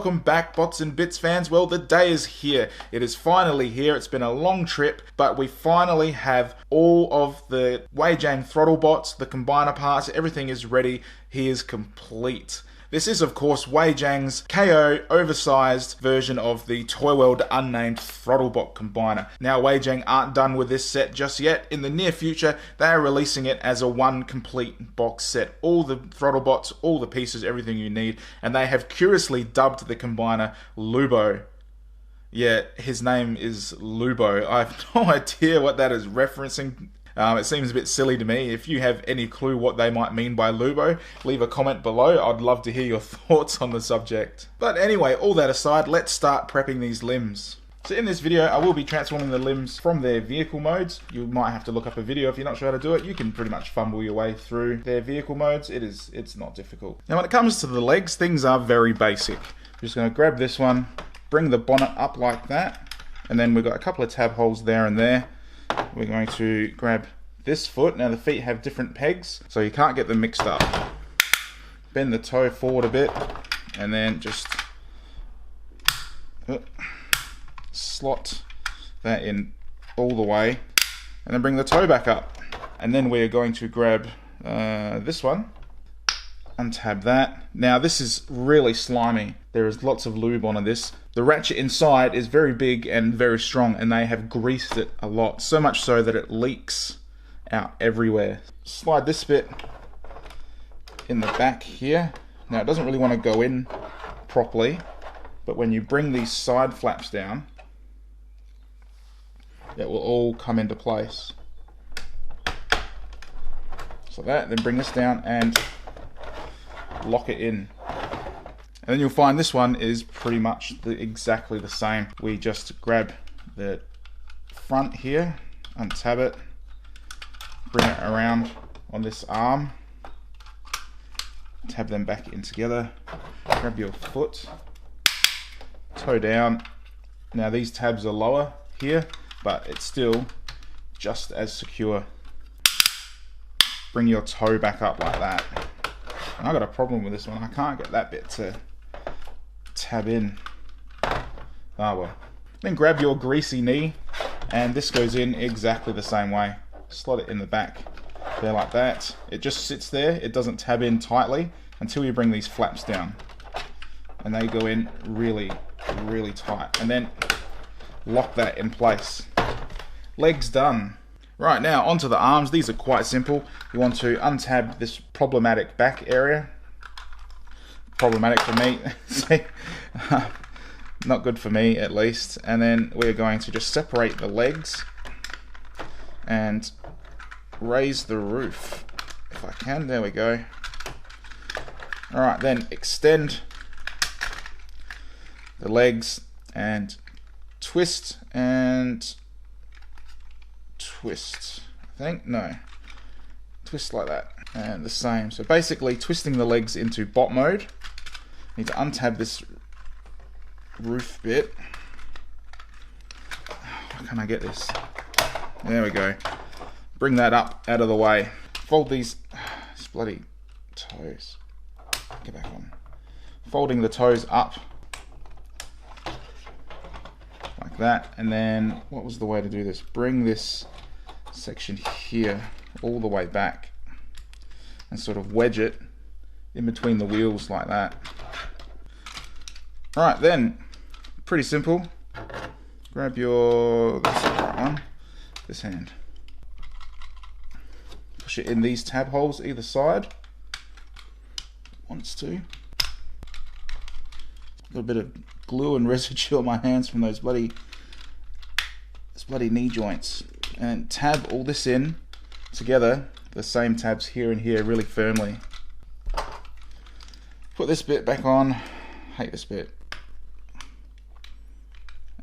welcome back, Bots and Bits fans. Well, the day is here. It is finally here. It's been a long trip, but we finally have all of the Weijiang Throttlebots, the combiner parts, everything is ready. He is complete. This is, of course, Weijiang's KO oversized version of the Toyworld unnamed Throttlebot combiner. Now, Weijiang aren't done with this set just yet. In the near future, they are releasing it as a one complete box set. All the Throttlebots, all the pieces, everything you need. And they have curiously dubbed the combiner Lubo. Yeah, his name is Lubo. I have no idea what that is referencing. It seems a bit silly to me. If you have any clue what they might mean by Lubo, leave a comment below. I'd love to hear your thoughts on the subject. But anyway, all that aside, let's start prepping these limbs. So in this video, I will be transforming the limbs from their vehicle modes. You might have to look up a video if you're not sure how to do it. You can pretty much fumble your way through their vehicle modes. It's not difficult. Now when it comes to the legs, things are very basic. I'm just going to grab this one, bring the bonnet up like that, and then we've got a couple of tab holes there and there. We're going to grab this foot. Now the feet have different pegs, so you can't get them mixed up. Bend the toe forward a bit, and then just slot that in all the way, and then bring the toe back up. And then we're going to grab this one, untab that. Now this is really slimy. There is lots of lube on this. The ratchet inside is very big and very strong, and they have greased it a lot, so much so that it leaks out everywhere. Slide this bit in the back here. Now it doesn't really want to go in properly, but when you bring these side flaps down, it will all come into place. So that, then bring this down and lock it in. And then you'll find this one is pretty much exactly the same. We just grab the front here, untab it, bring it around on this arm, tab them back in together, grab your foot, toe down. Now these tabs are lower here, but it's still just as secure. Bring your toe back up like that. And I've got a problem with this one. I can't get that bit to tab in. Ah well. Then grab your greasy knee, and this goes in exactly the same way. Slot it in the back there like that. It just sits there. It doesn't tab in tightly until you bring these flaps down, and they go in really, really tight. And then lock that in place. Legs done. Right, now onto the arms. These are quite simple. You want to untab this problematic back area. Problematic for me. See? Not good for me, at least. And then we're going to just separate the legs and raise the roof if I can. There we go. Alright, then extend the legs and twist and twist. I think, no. Twist like that. And the same. So basically twisting the legs into bot mode. Need to untab this roof bit. How can I get this? There we go. Bring that up out of the way. Fold these bloody toes. Get back on. Folding the toes up like that, and then what was the way to do this? Bring this section here all the way back and sort of wedge it in between the wheels like that. Alright, then, pretty simple. Grab your, that's the right one, this hand. Push it in these tab holes either side. Wants to. Got a bit of glue and residue on my hands from those bloody knee joints. And tab all this in together, the same tabs here and here really firmly. Put this bit back on. Hate this bit.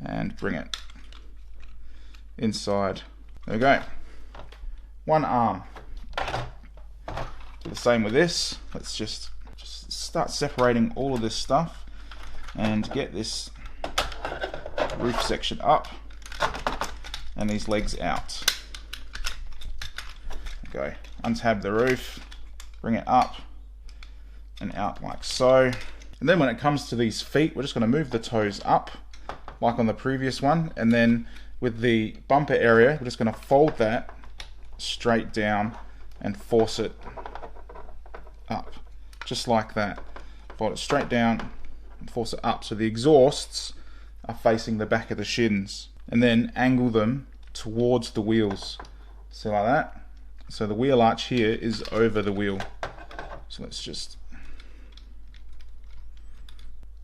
And bring it inside. There we go. One arm. Do the same with this. Let's just start separating all of this stuff and get this roof section up and these legs out. There we go. Untab the roof, bring it up and out like so. And then when it comes to these feet, we're just going to move the toes up, like on the previous one. And then with the bumper area, we're just going to fold that straight down and force it up, just like that. Fold it straight down and force it up so the exhausts are facing the back of the shins. And then angle them towards the wheels. So like that. So the wheel arch here is over the wheel. So let's just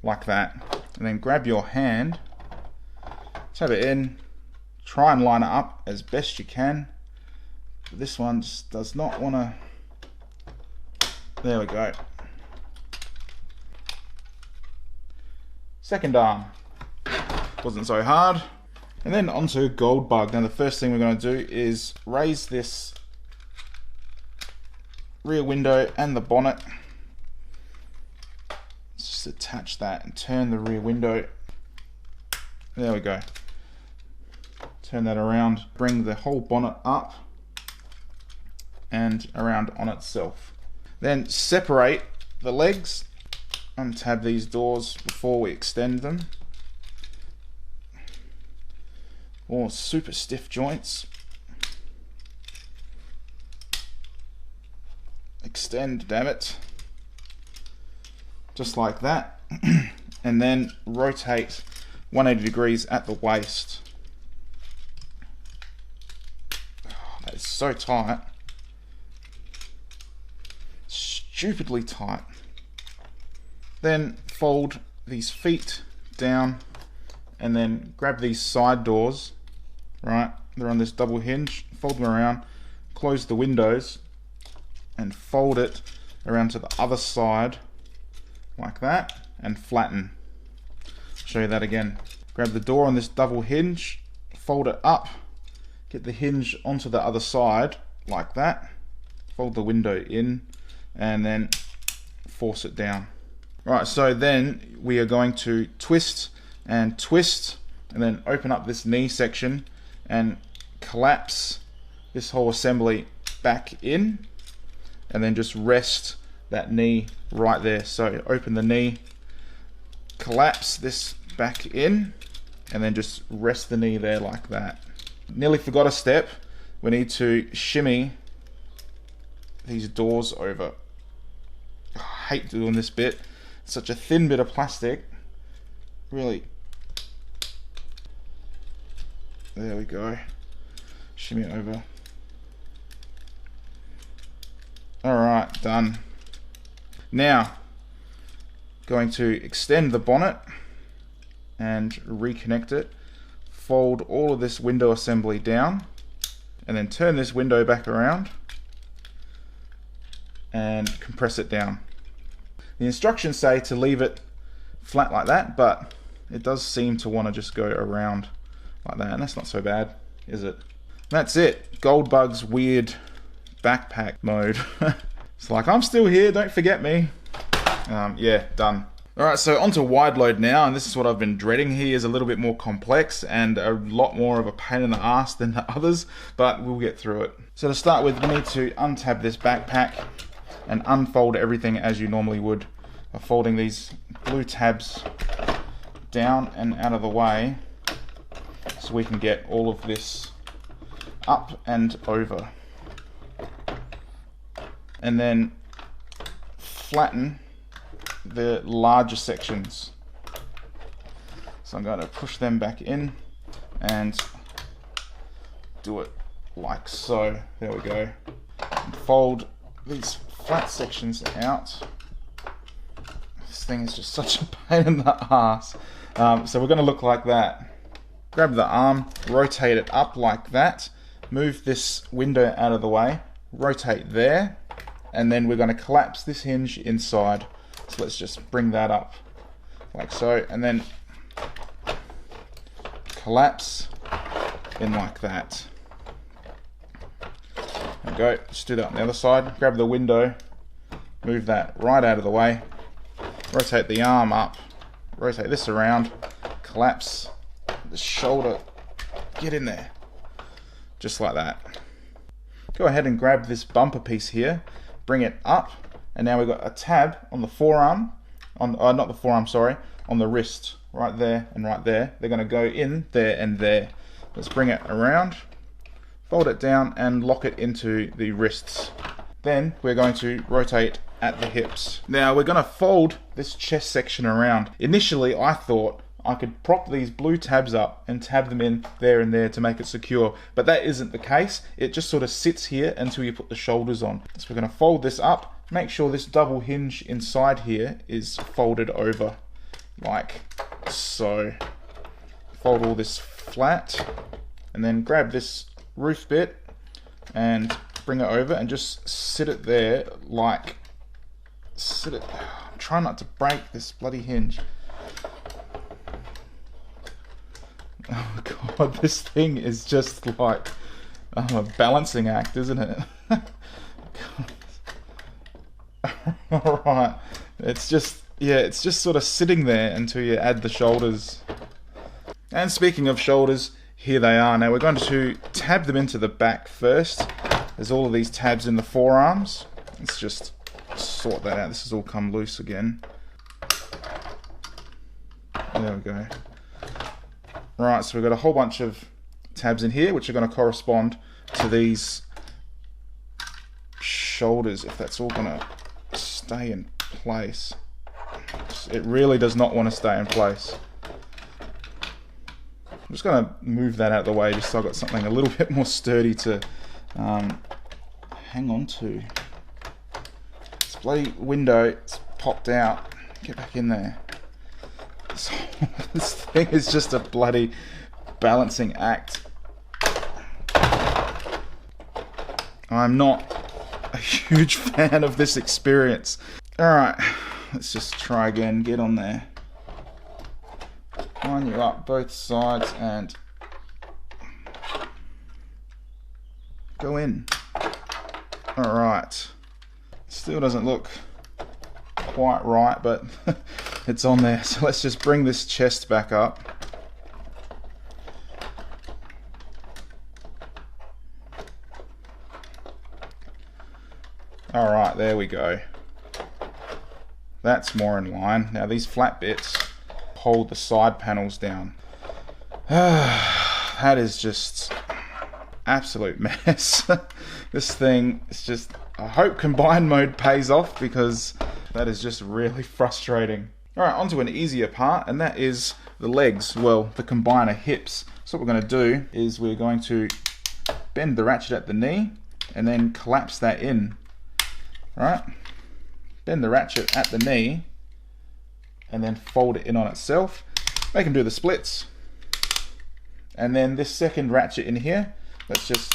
like that. And then grab your hand, tap it in, try and line it up as best you can. But this one just does not want to. There we go. Second arm. Wasn't so hard. And then onto Gold Bug. Now the first thing we're going to do is raise this rear window and the bonnet. Let's just attach that and turn the rear window. There we go. Turn that around, bring the whole bonnet up and around on itself. Then separate the legs, untab these doors before we extend them. Or super stiff joints. Extend, damn it. Just like that. And then rotate 180 degrees at the waist. Oh, that is so tight. Stupidly tight. Then fold these feet down and then grab these side doors, right? They're on this double hinge, fold them around, close the windows and fold it around to the other side like that and flatten. I'll show you that again. Grab the door on this double hinge, fold it up, get the hinge onto the other side like that, fold the window in and then force it down. Right, so then we are going to twist and then open up this knee section and collapse this whole assembly back in and then just rest that knee right there. So open the knee, collapse this back in and then just rest the knee there like that. Nearly forgot a step. We need to shimmy these doors over. I hate doing this bit. It's such a thin bit of plastic. Really. There we go. Shimmy it over. Alright, done. Now, going to extend the bonnet and reconnect it. Fold all of this window assembly down and then turn this window back around and compress it down. The instructions say to leave it flat like that, but it does seem to want to just go around like that, and that's not so bad, is it? That's it. Goldbug's weird backpack mode. It's like, I'm still here, don't forget me. Yeah, done. Alright, so onto wide load now, and this is what I've been dreading. He is a little bit more complex and a lot more of a pain in the ass than the others, but we'll get through it. So to start with, we need to untab this backpack and unfold everything as you normally would by folding these blue tabs down and out of the way so we can get all of this up and over. And then flatten the larger sections. So I'm going to push them back in and do it like so. There we go. And fold these flat sections out. This thing is just such a pain in the ass. So we're going to look like that. Grab the arm, rotate it up like that, move this window out of the way, rotate there, and then we're going to collapse this hinge inside. So let's just bring that up like so, and then collapse in like that. There we go. Let's do that on the other side. Grab the window, move that right out of the way, rotate the arm up, rotate this around, collapse the shoulder, get in there, just like that. Go ahead and grab this bumper piece here, bring it up, and now we've got a tab on the forearm on not the forearm, sorry, on the wrist, right there and right there. They're going to go in there and there. Let's bring it around, fold it down and lock it into the wrists. Then we're going to rotate at the hips. Now we're going to fold this chest section around. Initially I thought I could prop these blue tabs up and tab them in there and there to make it secure, but that isn't the case. It just sort of sits here until you put the shoulders on. So we're going to fold this up, make sure this double hinge inside here is folded over like so. Fold all this flat and then grab this roof bit and bring it over and just sit it there like, try not to break this bloody hinge. Oh god, this thing is just like a balancing act, isn't it? Alright, it's just sort of sitting there until you add the shoulders. And speaking of shoulders, here they are. Now we're going to tab them into the back first. There's all of these tabs in the forearms. Let's just sort that out. This has all come loose again. There we go. Right, so we've got a whole bunch of tabs in here which are going to correspond to these shoulders, if that's all going to stay in place. It really does not want to stay in place. I'm just going to move that out of the way just so I've got something a little bit more sturdy to hang on to. This bloody window is popped out. Get back in there. This thing is just a bloody balancing act. I'm not a huge fan of this experience. Alright, let's just try again. Get on there. Line you up both sides and go in. Alright. Still doesn't look quite right, but it's on there. So let's just bring this chest back up. Alright, there we go. That's more in line. Now these flat bits hold the side panels down. That is just absolute mess. This thing is just, I hope combine mode pays off because that is just really frustrating. Alright, on to an easier part, and that is the legs, well, the combiner hips. So what we're going to do is we're going to bend the ratchet at the knee and then collapse that in. Right? Bend the ratchet at the knee and then fold it in on itself. Make them do the splits. And then this second ratchet in here, let's just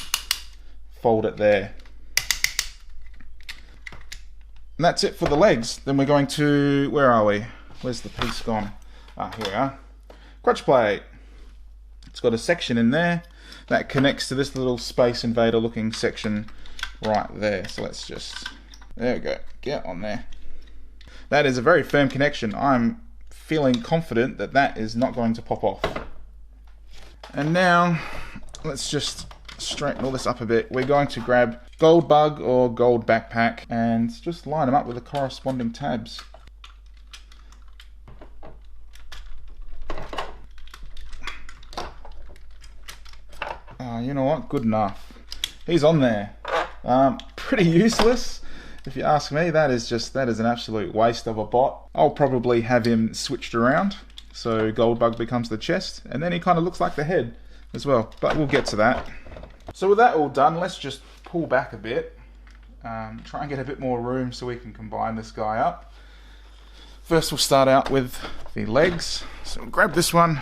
fold it there. And that's it for the legs. Then we're going to, where are we? Where's the piece gone? Ah, here we are. Crotch plate. It's got a section in there that connects to this little Space Invader looking section right there. So let's just, there we go, get on there. That is a very firm connection. I'm feeling confident that that is not going to pop off. And now, let's just straighten all this up a bit. We're going to grab gold bug or gold backpack and just line them up with the corresponding tabs. You know what? Good enough. He's on there. Pretty useless, if you ask me. That is an absolute waste of a bot. I'll probably have him switched around so Goldbug becomes the chest, and then he kind of looks like the head as well. But we'll get to that. So with that all done, let's just pull back a bit. Try and get a bit more room so we can combine this guy up. First we'll start out with the legs. So we'll grab this one,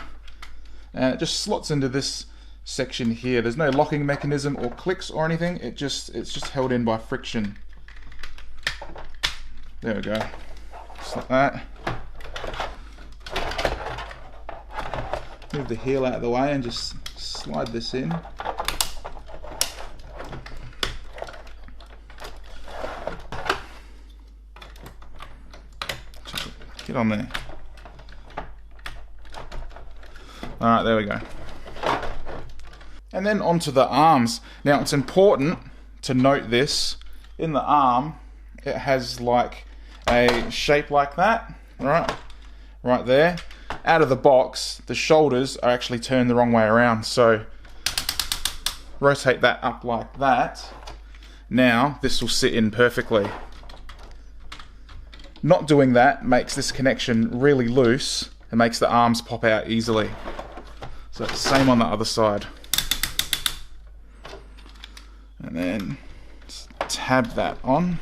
and it just slots into this section here. There's no locking mechanism or clicks or anything. It's just held in by friction. There we go. Just like that. Move the heel out of the way and just slide this in. Get on there. Alright, there we go. And then onto the arms. Now it's important to note this. In the arm, it has like a shape like that. right there. Out of the box, the shoulders are actually turned the wrong way around, so rotate that up like that. Now this will sit in perfectly. Not doing that makes this connection really loose and makes the arms pop out easily. So same on the other side. And then just tab that on.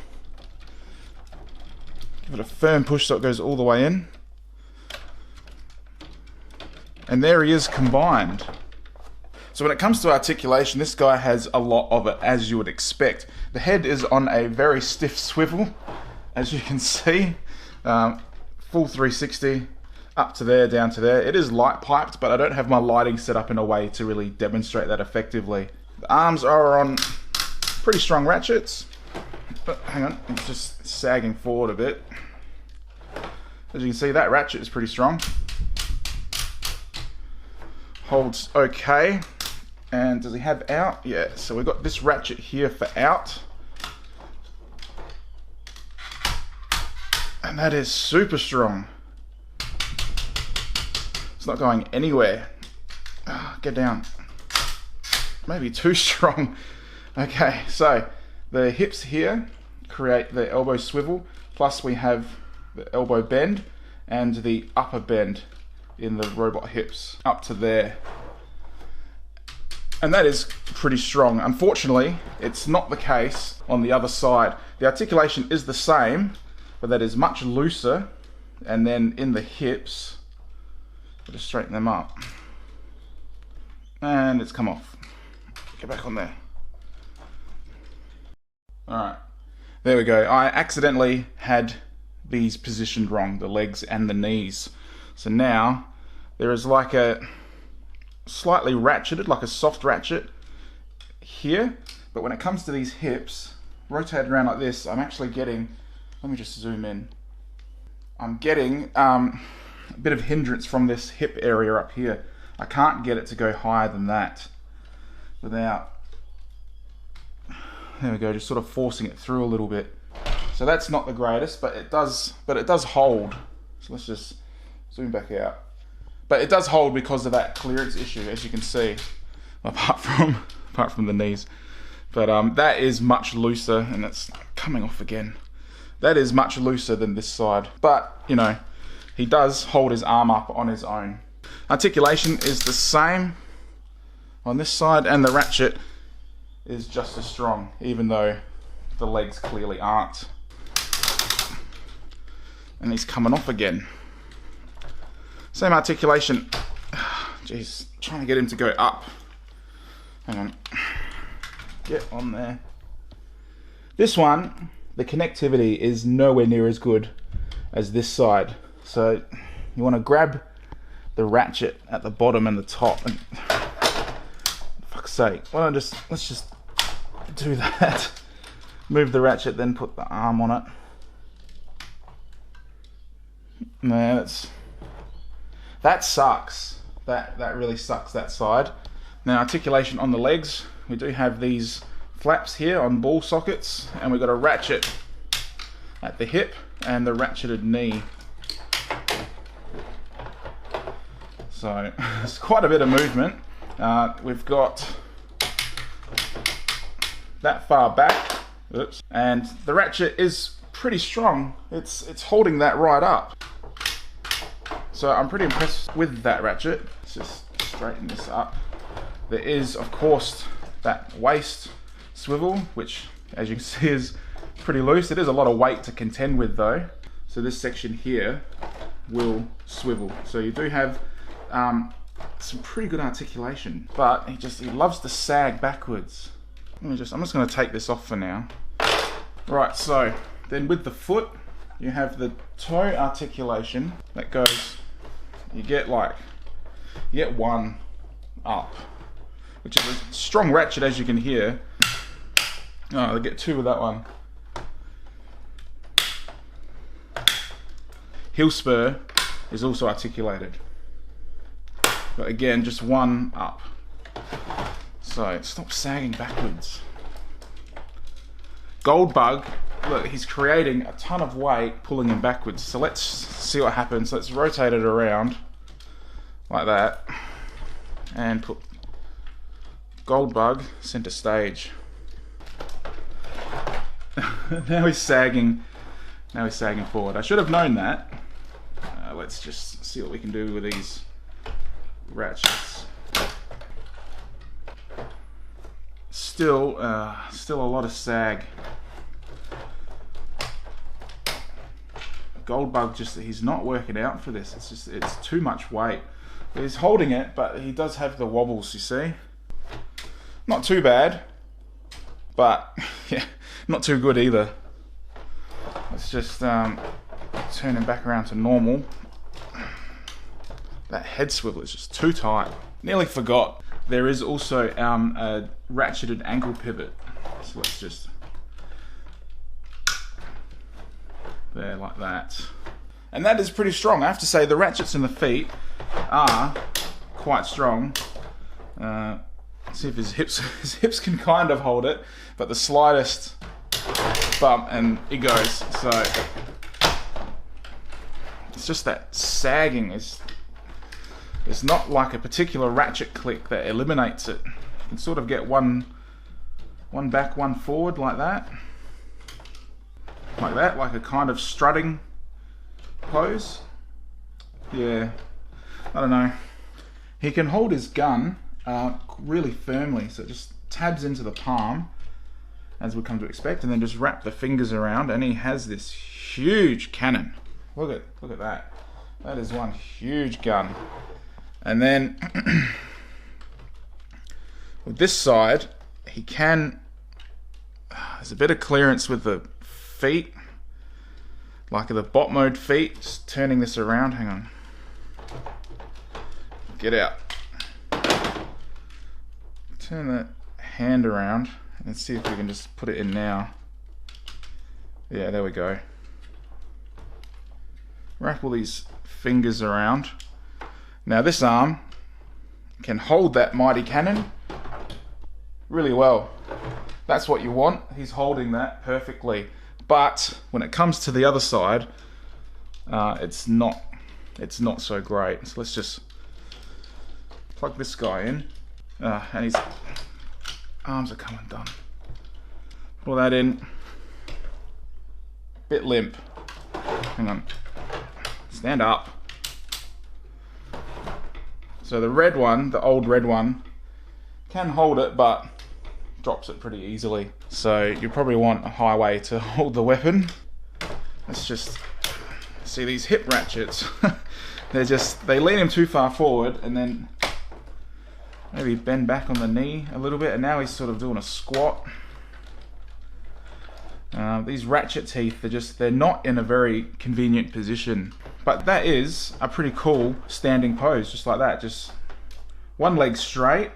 Give it a firm push so it goes all the way in. And there he is combined. So when it comes to articulation, this guy has a lot of it, as you would expect. The head is on a very stiff swivel, as you can see. Full 360, up to there, down to there. It is light piped, but I don't have my lighting set up in a way to really demonstrate that effectively. The arms are on pretty strong ratchets. But hang on, it's just sagging forward a bit. As you can see, that ratchet is pretty strong. Holds okay. And does he have out? Yeah, so we've got this ratchet here for out. And that is super strong. It's not going anywhere. Get down. Maybe too strong. Okay, so the hips here create the elbow swivel, plus we have the elbow bend and the upper bend in the robot hips up to there. And that is pretty strong. Unfortunately, it's not the case on the other side. The articulation is the same, but that is much looser. And then in the hips, I'll just straighten them up. And it's come off. Get back on there. Alright, there we go. I accidentally had these positioned wrong, the legs and the knees. So now, there is like a slightly ratcheted, like a soft ratchet here, but when it comes to these hips, rotated around like this, I'm actually getting, let me just zoom in, I'm getting a bit of hindrance from this hip area up here. I can't get it to go higher than that without, there we go, just sort of forcing it through a little bit. So that's not the greatest, but it does hold. So let's just zoom back out. But it does hold because of that clearance issue, as you can see, apart from the knees. But that is much looser, and it's coming off again. That is much looser than this side. But, you know, he does hold his arm up on his own. Articulation is the same on this side, and the ratchet is just as strong, even though the legs clearly aren't. And he's coming off again. Same articulation. Jeez, trying to get him to go up. Hang on. Get on there. This one, the connectivity is nowhere near as good as this side. So you want to grab the ratchet at the bottom and the top. And for fuck's sake, let's just do that. Move the ratchet, then put the arm on it. No, that sucks. That really sucks, that side. Now, articulation on the legs. We do have these flaps here on ball sockets, and we've got a ratchet at the hip and the ratcheted knee. So it's quite a bit of movement. We've got that far back. Oops. And the ratchet is pretty strong. It's holding that right up. So I'm pretty impressed with that ratchet. Let's just straighten this up. There is, of course, that waist swivel, which, as you can see, is pretty loose. It is a lot of weight to contend with, though. So this section here will swivel. So you do have some pretty good articulation, but he loves to sag backwards. I'm just going to take this off for now. Right, so then with the foot, you have the toe articulation that goes, you get one up, which is a strong ratchet, as you can hear. Oh, they get two with that one. Heel spur is also articulated, but again, just one up. So stop sagging backwards. Gold bug look, he's creating a ton of weight, pulling him backwards. So let's see what happens. Let's rotate it around like that, and put Goldbug center stage. Now he's sagging. Now he's sagging forward. I should have known that. Let's just see what we can do with these ratchets. Still a lot of sag. Goldbug he's not working out for this. It's too much weight. He's holding it, but he does have the wobbles, you see. Not too bad, but yeah, not too good either. Let's just turn him back around to normal. That head swivel is just too tight. Nearly forgot. There is also a ratcheted ankle pivot. So let's just... there, like that. And that is pretty strong. I have to say, the ratchets in the feet are quite strong. See if his hips can kind of hold it, but the slightest bump and it goes. So it's just that sagging is... it's not like a particular ratchet click that eliminates it. You can sort of get one back, one forward, like that. Like that, like a kind of strutting pose. Yeah, I don't know. He can hold his gun really firmly, so it just tabs into the palm, as we come to expect, and then just wrap the fingers around, and he has this huge cannon. Look at that. That is one huge gun. And then with this side, he can... there's a bit of clearance with the feet, like the bot mode feet. Just turning this around. Hang on. Get out. Turn that hand around and see if we can just put it in now. Yeah, there we go. Wrap all these fingers around. Now this arm can hold that mighty cannon really well. That's what you want. He's holding that perfectly. But when it comes to the other side, it's not so great. So let's just plug this guy in, and his arms are come undone. Pull that in. Bit limp. Hang on. Stand up. So the red one, the old red one, can hold it, but drops it pretty easily. So you probably want a highway to hold the weapon. Let's just see these hip ratchets. They lean him too far forward, and then maybe bend back on the knee a little bit, and now he's sort of doing a squat. These ratchet teeth, they're not in a very convenient position. But that is a pretty cool standing pose, just like that. Just one leg straight,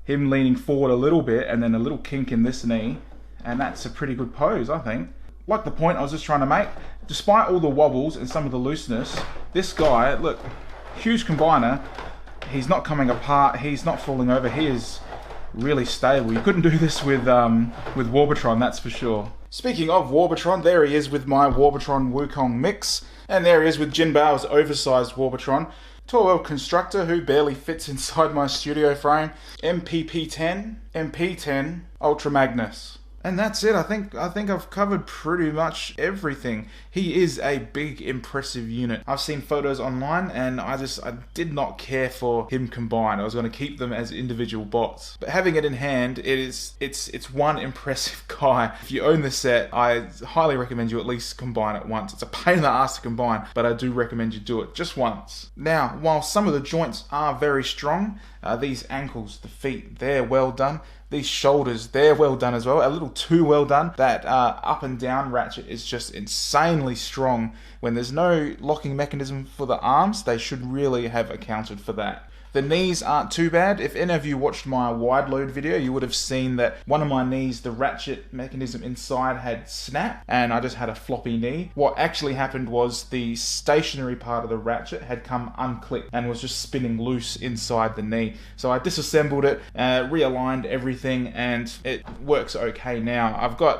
him leaning forward a little bit, and then a little kink in this knee. And that's a pretty good pose, I think. Like the point I was just trying to make, despite all the wobbles and some of the looseness, this guy, look, huge combiner, he's not coming apart, he's not falling over, he is really stable. You couldn't do this with Warbotron, that's for sure. Speaking of Warbotron, there he is with my Warbotron Wukong mix, and there he is with Jin Bao's oversized Warbotron. Toyworld constructor who barely fits inside my studio frame. MP10 Ultra Magnus. And that's it. I think I've covered pretty much everything. He is a big, impressive unit. I've seen photos online, and I did not care for him combined. I was going to keep them as individual bots. But having it in hand, it's one impressive guy. If you own the set, I highly recommend you at least combine it once. It's a pain in the ass to combine, but I do recommend you do it just once. Now, while some of the joints are very strong, these ankles, the feet, they're well done. These shoulders, they're well done as well. A little too well done. That up and down ratchet is just insanely strong. When there's no locking mechanism for the arms, they should really have accounted for that. The knees aren't too bad. If any of you watched my wide load video, you would have seen that one of my knees, the ratchet mechanism inside had snapped and I just had a floppy knee. What actually happened was the stationary part of the ratchet had come unclipped and was just spinning loose inside the knee. So I disassembled it, realigned everything, and it works okay now.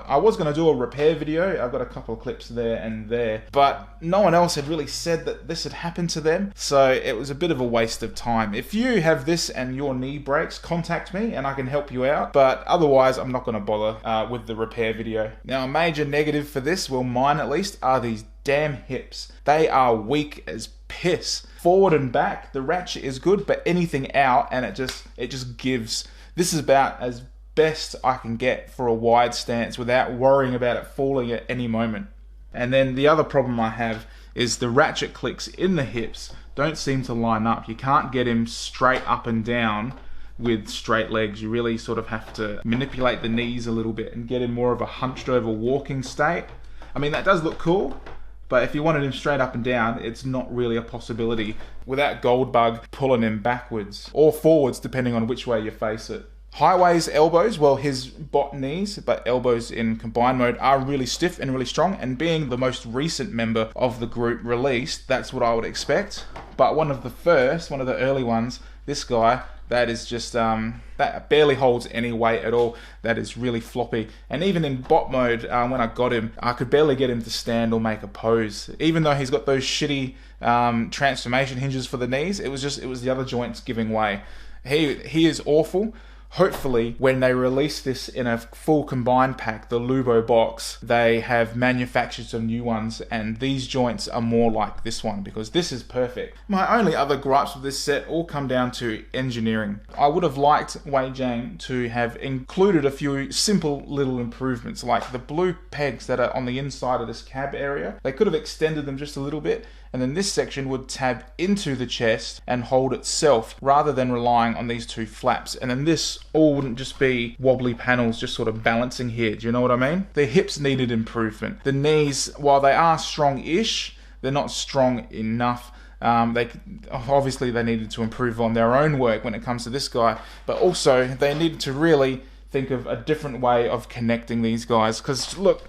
I was going to do a repair video. I've got a couple of clips there and there, but no one else had really said that this had happened to them, so it was a bit of a waste of time. If you have this and your knee breaks, contact me and I can help you out, but otherwise I'm not going to bother with the repair video. Now, a major negative for this, well mine at least, are these damn hips. They are weak as piss. Forward and back, the ratchet is good, but anything out and it just gives. This is about as best I can get for a wide stance without worrying about it falling at any moment. And then the other problem I have is the ratchet clicks in the hips don't seem to line up. You can't get him straight up and down with straight legs. You really sort of have to manipulate the knees a little bit and get him more of a hunched over walking state. I mean, that does look cool, but if you wanted him straight up and down, it's not really a possibility without Goldbug pulling him backwards or forwards, depending on which way you face it. Highway's elbows, well, his bot knees, but elbows in combined mode, are really stiff and really strong, and being the most recent member of the group released, that's what I would expect. But one of the early ones, this guy, that is just, that barely holds any weight at all. That is really floppy. And even in bot mode, when I got him, I could barely get him to stand or make a pose. Even though he's got those shitty transformation hinges for the knees, it was the other joints giving way. He is awful. Hopefully, when they release this in a full combined pack, the Lubo box, they have manufactured some new ones, and these joints are more like this one, because this is perfect. My only other gripes with this set all come down to engineering. I would have liked Weijiang to have included a few simple little improvements, like the blue pegs that are on the inside of this cab area. They could have extended them just a little bit, and then this section would tab into the chest and hold itself rather than relying on these two flaps. And then this all wouldn't just be wobbly panels just sort of balancing here. Do you know what I mean? The hips needed improvement. The knees, while they are strong-ish, they're not strong enough. Obviously they needed to improve on their own work when it comes to this guy, but also they needed to really think of a different way of connecting these guys, because look,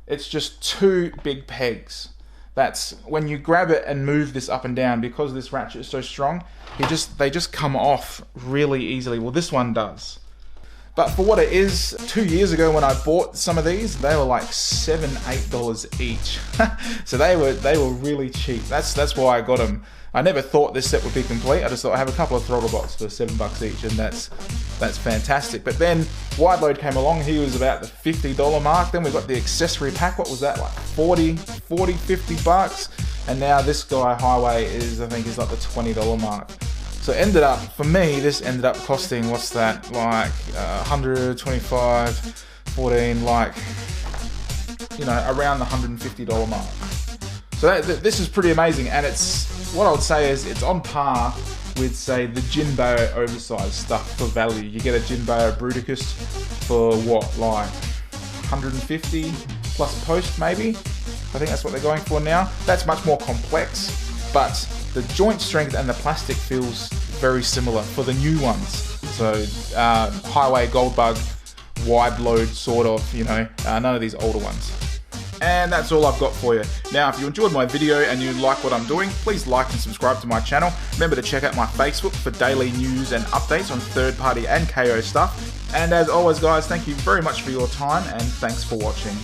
it's just two big pegs. That's when you grab it and move this up and down, because this ratchet is so strong, they just come off really easily. Well, this one does. But for what it is, 2 years ago when I bought some of these, they were like $7, $8 each. So they were really cheap. That's why I got them. I never thought this set would be complete. I just thought I have a couple of Throttlebots for $7 each, and that's fantastic. But then Wide Load came along. He was about the $50 mark. Then we got the accessory pack. What was that, like $50? And now this guy Highway is, I think, is like the $20 mark. So it ended up, for me, this ended up costing, what's that, like 125, 14, like, you know, around the $150 mark. So this is pretty amazing, and what I would say is it's on par with, say, the Jinbei oversized stuff for value. You get a Jinbei Bruticus for what, like 150 plus post maybe? I think that's what they're going for now. That's much more complex, but the joint strength and the plastic feels very similar for the new ones. So Highway, Goldbug, Wide Load, sort of, you know, none of these older ones. And that's all I've got for you. Now, if you enjoyed my video and you like what I'm doing, please like and subscribe to my channel. Remember to check out my Facebook for daily news and updates on third-party and KO stuff. And as always, guys, thank you very much for your time, and thanks for watching.